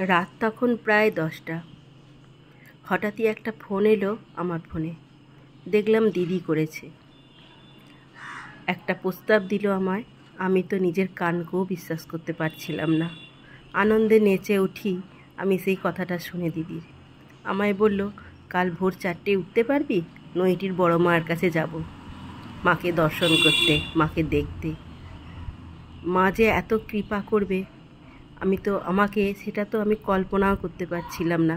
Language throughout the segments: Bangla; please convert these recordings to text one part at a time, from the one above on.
রাত তখন প্রায় 10টা। হঠাৎই একটা ফোন এলো আমার ফোনে। দেখলাম দিদি করেছে, একটা প্রস্তাব দিল আমায়। আমি তো নিজের কানকেও বিশ্বাস করতে পারছিলাম না। আনন্দে নেচে উঠি আমি সেই কথাটা শুনে দিদির। আমায় বলল, কাল ভোর 4টেয় উঠতে পারবি? নৈটির বড় মায়ের কাছে যাব, মাকে দর্শন করতে, মাকে দেখতে। মা যে এত কৃপা করবে সেটা তো আমি কল্পনাও করতে পারছিলাম না।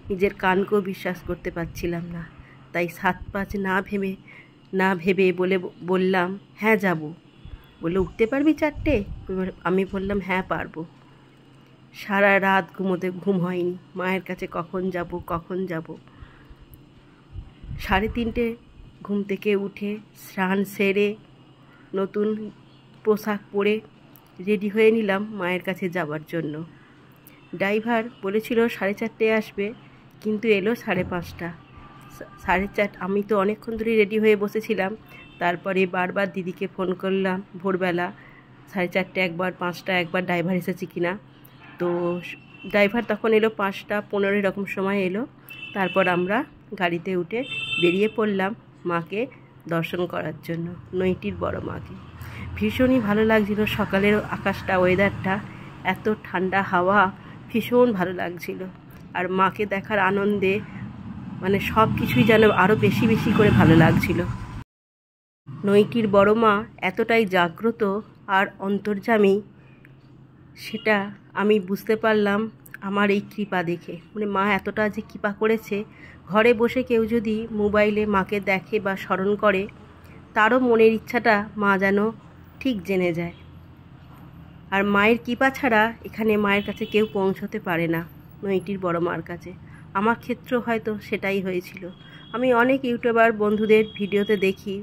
নিজের কানকেও বিশ্বাস করতে পারছিলাম না। তাই 7-5 না ভেবে বললাম, হ্যাঁ যাব। বললো, উঠতে পারবি 4টে? আমি বললাম, হ্যাঁ পারবো। সারা রাত ঘুম হয়নি, মায়ের কাছে কখন যাব। 3:30 ঘুম থেকে উঠে স্নান সেরে নতুন পোশাক পরে রেডি হয়ে নিলাম মায়ের কাছে যাবার জন্য। ড্রাইভার বলেছিল 4:30 আসবে, কিন্তু এলো 5:30। 4:30। আমি তো অনেকক্ষণ ধরে রেডি হয়ে বসেছিলাম। তারপরে বারবার দিদিকে ফোন করলাম ভোরবেলা 4:30 একবার, 5টা একবার, ড্রাইভার এসেছে কিনা। তো ড্রাইভার তখন এলো 5:15 এরকম সময় এলো। তারপর আমরা গাড়িতে উঠে বেরিয়ে পড়লাম মাকে দর্শন করার জন্য, নৈটির বড় মাকে। ভীষণই ভালো লাগছিল সকালের আকাশটা, ওয়েদারটা, এত ঠান্ডা হাওয়া, ভীষণ ভালো লাগছিল। আর মাকে দেখার আনন্দে সব কিছুই যেন আরও বেশি বেশি করে ভালো লাগছিল। নৈটির বড় মা এতটাই জাগ্রত আর অন্তর্যামী, সেটা আমি বুঝতে পারলাম আমার এই কৃপা দেখে। মা এতটা যে কৃপা করেছে, ঘরে বসে কেউ যদি মোবাইলে মাকে দেখে বা স্মরণ করে, তারও মনের ইচ্ছাটা মা যেন ঠিক জেনে যায়। আর মায়ের কৃপা ছাড়া এখানে মায়ের কাছে কেউ পৌঁছতে পারে না, নৈটির বড় মার কাছে। আমার ক্ষেত্র হয়তো সেটাই হয়েছিল। আমি অনেক ইউটিউবার বন্ধুদের ভিডিওতে দেখি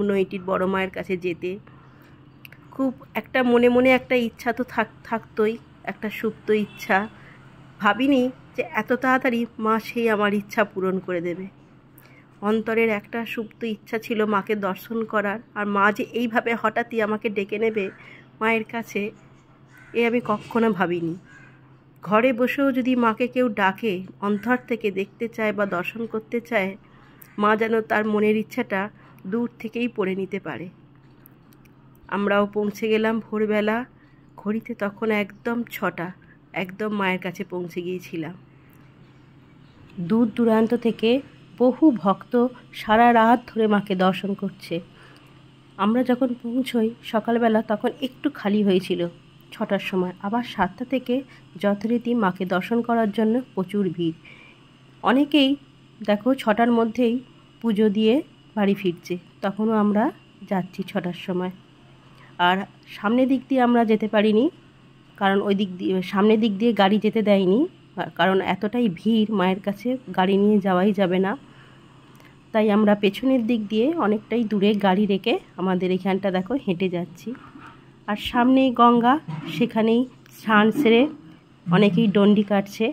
নৈটির বড় মায়ের কাছে যেতে। খুব একটা মনে একটা ইচ্ছা তো থাকতোই, একটা সুপ্ত ইচ্ছা। ভাবিনি যে এত তাড়াতাড়ি মা সেই আমার ইচ্ছা পূরণ করে দেবে। অন্তরের একটা সুপ্ত ইচ্ছা ছিল মাকে দর্শন করার, আর মা যে এইভাবে হঠাৎই আমাকে ডেকে নেবে মায়ের কাছে, আমি কখনো ভাবিনি। ঘরে বসেও যদি মাকে কেউ ডাকে, অন্তর থেকে দেখতে চায় বা দর্শন করতে চায়, মা যেন তার মনের ইচ্ছাটা দূর থেকেই পড়ে নিতে পারে। আমরাও পৌঁছে গেলাম ভোরবেলা। ঘড়িতে তখন একদম 6টা, একদম মায়ের কাছে পৌঁছে গিয়েছিলাম। দূর দূরান্ত থেকে বহু ভক্ত সারা রাত ধরে মাকে দর্শন করছে। আমরা যখন পৌঁছই সকালবেলা, তখন একটু খালি হয়েছিল 6টার সময়। আবার 7টা থেকে যথারীতি মাকে দর্শন করার জন্য প্রচুর ভিড়। অনেকেই দেখো 6টার মধ্যেই পুজো দিয়ে বাড়ি ফিরছে, তখনও আমরা যাচ্ছি 6টার সময়। আর সামনের দিক দিয়ে আমরা যেতে পারিনি, কারণ সামনের দিক দিয়ে গাড়ি যেতে দেয়নি, কারণ এতটাই ভিড় মায়ের কাছে গাড়ি নিয়ে যাওয়াই যাবে না। তাই আমরা পেছনের দিক দিয়ে অনেকটাই দূরে গাড়ি রেখে আমাদের এখানটা দেখো হেঁটে যাচ্ছি। আর সামনেই গঙ্গা, সেখানেই স্নান সেরে অনেকেই ডন্ডি কাটছে।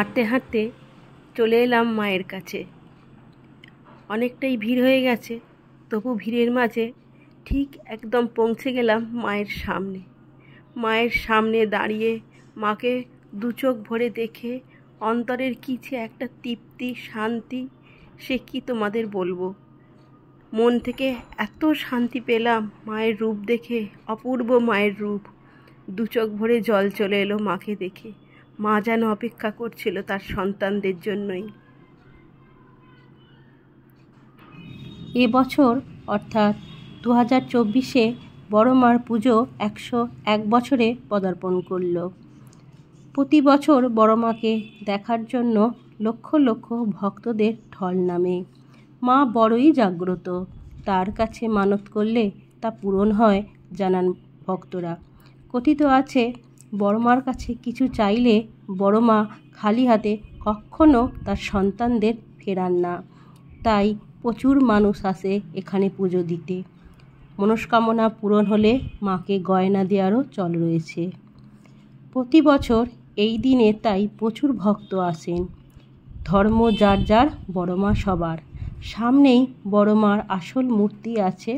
হাঁটতে হাঁটতে চলে এলাম মায়ের কাছে। অনেকটাই ভিড় হয়ে গেছে, তবু ভিড়ের মাঝে ঠিক একদম পৌঁছে গেলাম মায়ের সামনে। মায়ের সামনে দাঁড়িয়ে মাকে দু চোখ ভরে দেখে অন্তরের কিছু একটা তৃপ্তি, শান্তি, সে কি তোমাদের বলবো। মন থেকে এত শান্তি পেলাম মায়ের রূপ দেখে, অপূর্ব মায়ের রূপ। দু চোখ ভরে জল চলে এলো মাকে দেখে। মা যেন অপেক্ষা করছিল তার সন্তানদের জন্যই। এবছর অর্থাৎ 2024-এ বড় মার পুজো 101 বছরে পদার্পণ করল। প্রতি বছর বড় মাকে দেখার জন্য লক্ষ লক্ষ ভক্তদের ঢল নামে। মা বড়ই জাগ্রত, তার কাছে মানত করলে তা পূরণ হয় জানান ভক্তরা। কথিত আছে, বড় মার কাছে কিছু চাইলে বড় মা খালি হাতে কখনো তার সন্তানদের ফেরান না। তাই প্রচুর মানুষ আসে এখানে পুজো দিতে। মনস্কামনা পূরণ হলে মাকে গয়না দেওয়ারও চল রয়েছে। প্রতি বছর এই দিনে তাই প্রচুর ভক্ত আসেন। ধর্ম যার যার, বড় মা সবার। সামনেই বড় মার আসল মূর্তি আছে,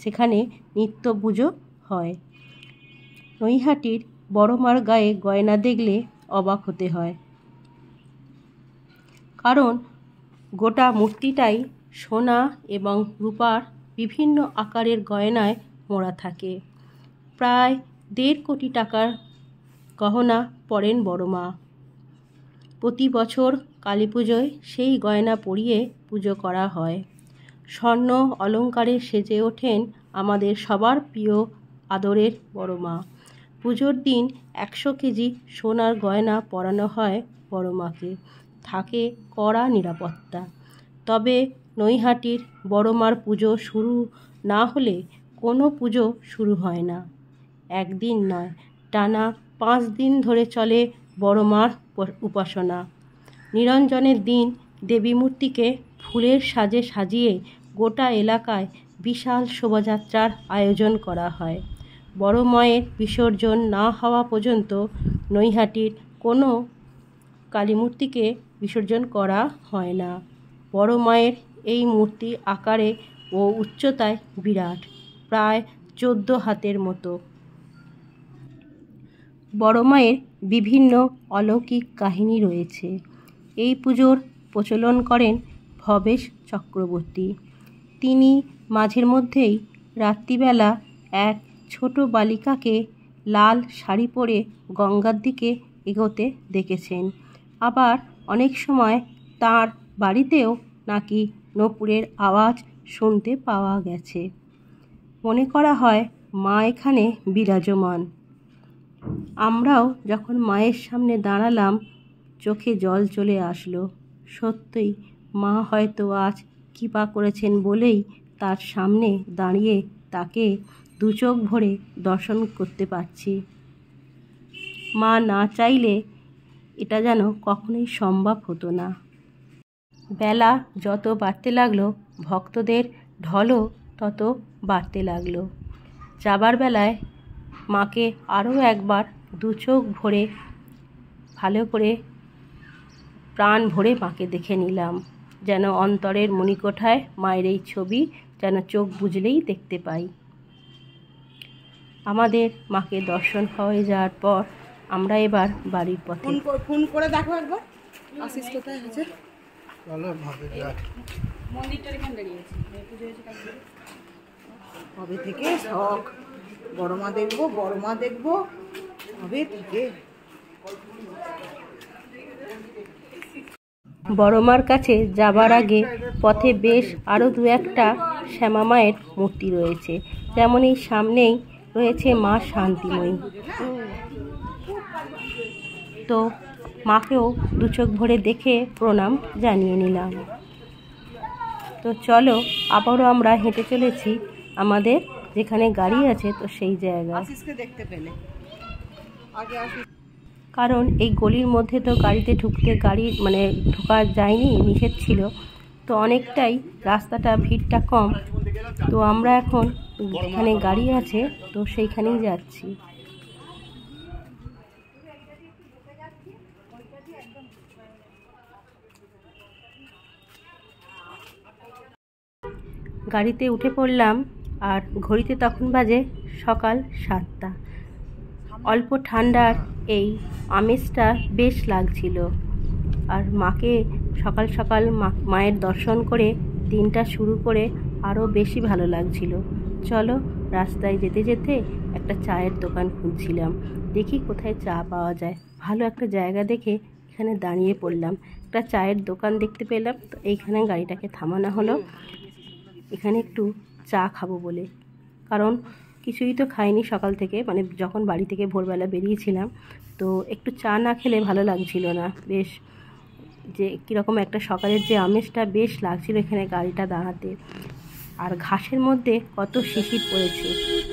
সেখানে নিত্য পুজো হয়। নৈহাটির বড় মার গায়ে গয়না দেখলে অবাক হতে হয়, কারণ গোটা মূর্তিটাই সোনা এবং রূপার বিভিন্ন আকারের গয়নায় মোড়া থাকে। প্রায় 1.5 কোটি টাকার গহনা পরেন বড় মা। প্রতি বছর কালী পুজোয় সেই গয়না পরিয়ে পুজো করা হয়। স্বর্ণ অলঙ্কারে সেজে ওঠেন আমাদের সবার প্রিয় আদরের বড় মা। পুজোর দিন 100 কেজি সোনার গয়না পরানো হয় বড় মাকে। থাকে কড়া নিরাপত্তা। তবে নৈহাটির বড় মার পুজো শুরু না হলে কোনো পুজো শুরু হয় না। একদিন নয়, টানা 5 দিন ধরে চলে বড় মার উপাসনা। নিরঞ্জনের দিন দেবী মূর্তিকে ফুলের সাজে সাজিয়ে গোটা এলাকায় বিশাল শোভাযাত্রার আয়োজন করা হয়। বড় মায়ের বিসর্জন না হওয়া পর্যন্ত নৈহাটির কোনো কালী মূর্তিকে বিসর্জন করা হয় না। বড় মায়ের এই মূর্তি আকারে ও উচ্চতায় বিরাট, প্রায় 14 হাতের মতো। বড় মায়ের বিভিন্ন অলৌকিক কাহিনী রয়েছে। এই পুজোর প্রচলন করেন ভবেশ চক্রবর্তী। তিনি মাঝের মধ্যেই রাত্রিবেলা এক ছোট বালিকাকে লাল শাড়ি পরে গঙ্গার দিকে এগোতে দেখেছেন। আবার অনেক সময় তার বাড়িতেও নাকি নূপুরের আওয়াজ শুনতে পাওয়া গেছে। মনে করা হয় মা এখানে বিরাজমান। আমরাও যখন মায়ের সামনে দাঁড়ালাম, চোখে জল চলে আসলো। সত্যিই মা হয়তো আজ কৃপা করেছেন বলেই তার সামনে দাঁড়িয়ে তাকে দু চোখ ভরে দর্শন করতে পারছি। মা না চাইলে এটা যেন কখনোই সম্ভব হতো না। বেলা যত বাড়তে লাগলো, ভক্তদের ঢলও তত বাড়তে লাগলো। যাবার বেলায় মাকে আরও একবার দু চোখ ভরে ভালো করে প্রাণ ভরে মাকে দেখে নিলাম, যেন অন্তরের মণিকোঠায় মায়ের এই ছবি যেন চোখ বুজলেই দেখতে পাই। আমাদের মাকে দর্শন হয়ে যাওয়ার পর আমরা এবার বাড়ির পথে। ফোন করে দেখো একবার আশিস কোথায় আছে। কবে থেকে শখ বড় মা দেখবো, বড় মা দেখবো, কবে থেকে। বড় মার কাছে যাবার আগে পথে বেশ আরও 2-1টা শ্যামা মায়ের মূর্তি রয়েছে। যেমন এই সামনেই রয়েছে মা শান্তিময়ী। তো মাকেও দু চোখ ভরে দেখে প্রণাম জানিয়ে নিলাম। তো চলো আবারও আমরা হেঁটে চলেছি আমাদের যেখানে গাড়ি আছে, তো সেই জায়গায়। দেখতে পেলে কারণ এই গলির মধ্যে তো গাড়িতে ঢোকা যায়নি, নিষেধ ছিল। তো অনেকটাই রাস্তাটা ভিড়টা কম। তো আমরা এখন যেখানে গাড়ি আছে তো সেইখানেই যাচ্ছি। গাড়িতে উঠে পড়লাম আর ঘড়িতে তখন বাজে সকাল 7টা। অল্প ঠান্ডার এই আমেজটা বেশ লাগছিল। আর মাকে সকাল সকাল মায়ের দর্শন করে দিনটা শুরু করে আরও বেশি ভালো লাগছিল। চলো, রাস্তায় যেতে যেতে একটা চায়ের দোকান খুঁজছিলাম, দেখি কোথায় চা পাওয়া যায়। ভালো একটা জায়গা দেখে এখানে দাঁড়িয়ে পড়লাম। একটা চায়ের দোকান দেখতে পেলাম, তো এইখানে গাড়িটাকে থামানো হলো এখানে একটু চা খাবো বলে। কারণ কিছুই তো খাইনি সকাল থেকে, মানে যখন বাড়ি থেকে ভোরবেলা বেরিয়েছিলাম, তো একটু চা না খেলে ভালো লাগছিল না। বেশ যে কীরকম একটা সকালের যে আমেজটা বেশ লাগছিল এখানে গাড়িটা দাঁড়াতে। আর ঘাসের মধ্যে কত শিশির পড়েছে।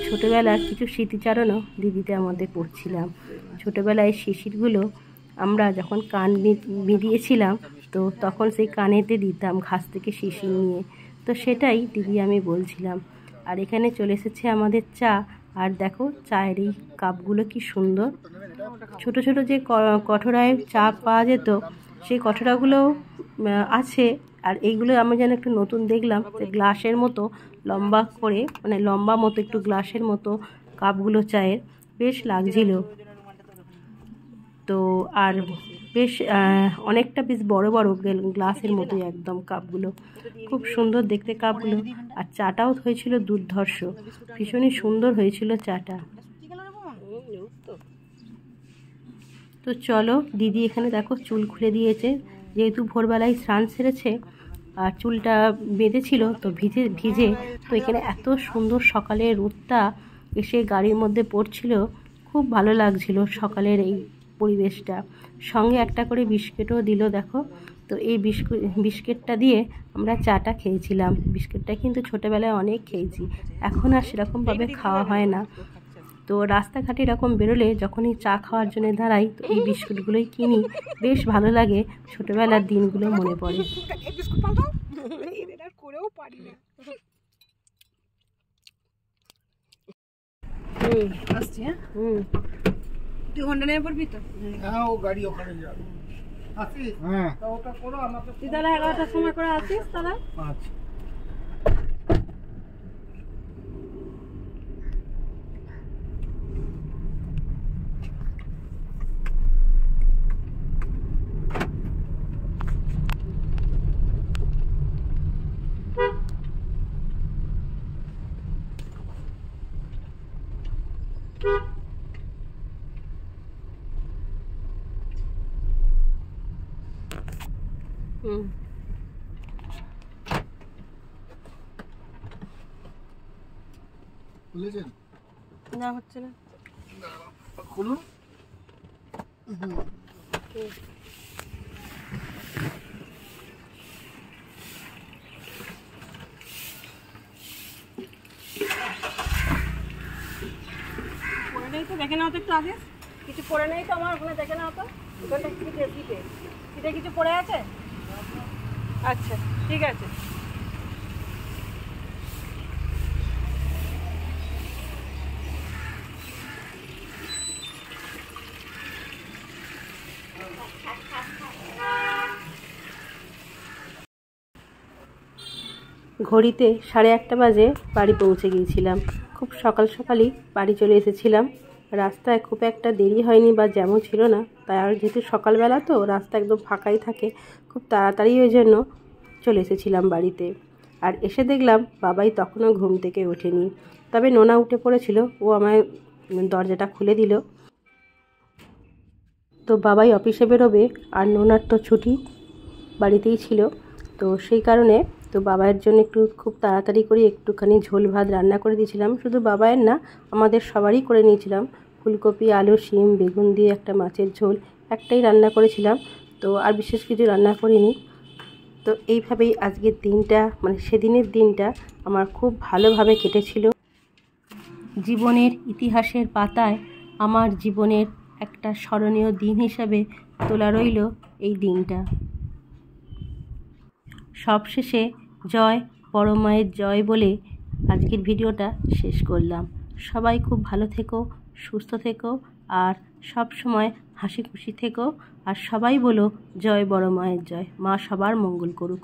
ছোটোবেলার কিছু স্মৃতিচারণও দিদিতে আমাদের পড়ছিলাম। ছোটোবেলায় শিশিরগুলো আমরা যখন কান মিলিয়েছিলাম, তো তখন সেই কানেতে দিতাম ঘাস থেকে শিশির নিয়ে। তো সেটাই দিদি আমি বলছিলাম। আর এখানে চলে এসেছে আমাদের চা। আর দেখো চায়ের এই কাপগুলো কি সুন্দর। ছোট ছোট যে কঠোরায় চা পাওয়া যেত, সেই কঠোরাগুলো আছে। আর এইগুলো আমি যেন একটু নতুন দেখলাম, যে গ্লাসের মতো লম্বা করে, মানে লম্বা মতো একটু গ্লাসের মতো কাপগুলো চায়ের বেশ লাগছিল। তো আর বেশ অনেকটা বেশ বড় বড় গ্লাসের মতোই একদম কাপগুলো, খুব সুন্দর দেখতে কাপগুলো। আর চাটাও হয়েছিল দুর্ধর্ষ, ভীষণই সুন্দর হয়েছিল চাটা। তো চলো, দিদি এখানে দেখো চুল খুলে দিয়েছে, যেহেতু ভোরবেলায় স্নান সেরেছে আর চুলটা বেঁধেছিল তো ভিজে। তো এখানে এত সুন্দর সকালের রোদটা এসে গাড়ির মধ্যে পড়ছিল, খুব ভালো লাগছিল সকালের এই পরিবেশটা। সঙ্গে একটা করে বিস্কিটও দিল দেখো। তো এই বিস্কিটটা দিয়ে আমরা চাটা খেয়েছিলাম। বিস্কিটটা কিন্তু ছোটোবেলায় অনেক খেয়েছি, এখন আর সেরকমভাবে খাওয়া হয় না। তো রাস্তাঘাটে এরকম বেরোলে যখনই চা খাওয়ার জন্য দাঁড়াই, তো এই বিস্কুটগুলোই কিনি, বেশ ভালো লাগে, ছোটোবেলার দিনগুলো মনে পড়ে। তুই ঘন্টা নেমে পড়বি তো? হ্যাঁ, ও গাড়ি ওখানে যাবে। আসিস? হ্যাঁ, ওটা করো আমাকে। তুই তাহলে 11টার সময় করে আসিস তাহলে। আচ্ছা। খুলেছেন? না, হচ্ছে না। খুলুন। পরে নেই তো, দেখে নাও তো একটু আগে। কিছু পরে নেই তো আমার ওখানে, দেখে নাও তো। ওখানটা সিটে কিছু পড়ে আছে? আচ্ছা, ঠিক আছে। ঘড়িতে 1:30 বাজে বাড়ি পৌঁছে গিয়েছিলাম। খুব সকাল সকালই বাড়ি চলে এসেছিলাম। রাস্তায় খুব একটা দেরি হয়নি বা জ্যামও ছিল না, তাই আর যেহেতু সকালবেলা তো রাস্তা একদম ফাঁকাই থাকে, খুব তাড়াতাড়ি ওই জন্য চলে এসেছিলাম বাড়িতে। আর এসে দেখলাম বাবাই তখনও ঘুম থেকে ওঠেনি, তবে নোনা উঠে পড়েছিল, ও আমায় দরজাটা খুলে দিল। তো বাবাই অফিসে বেরোবে আর নোনার তো ছুটি, বাড়িতেই ছিল। তো সেই কারণে তো বাবাইয়ের জন্য একটু খুব তাড়াতাড়ি করে একটুখানি ঝোল ভাত রান্না করে দিয়েছিলাম। শুধু বাবাইয়ের না, আমাদের সবারই করে নিয়েছিলাম। ফুলকপি, আলু, শিম, বেগুন দিয়ে একটা মাছের ঝোল, একটাই রান্না করেছিলাম। তো আর বিশেষ কিছু রান্না করিনি। তো এইভাবেই আজকের দিনটা, মানে সেদিনের দিনটা আমার খুব ভালোভাবে কেটেছিল। জীবনের ইতিহাসের পাতায় আমার জীবনের একটা স্মরণীয় দিন হিসাবে তোলা রইল এই দিনটা। সবশেষে জয় বড় মায়ের জয় বলে আজকের ভিডিওটা শেষ করলাম। সবাই খুব ভালো থেকো, সুস্থ থেকো, আর সব সময় হাসি খুশি থেকো। আর সবাই বলো জয় বড় মায়ের জয়। মা সবার মঙ্গল করুক।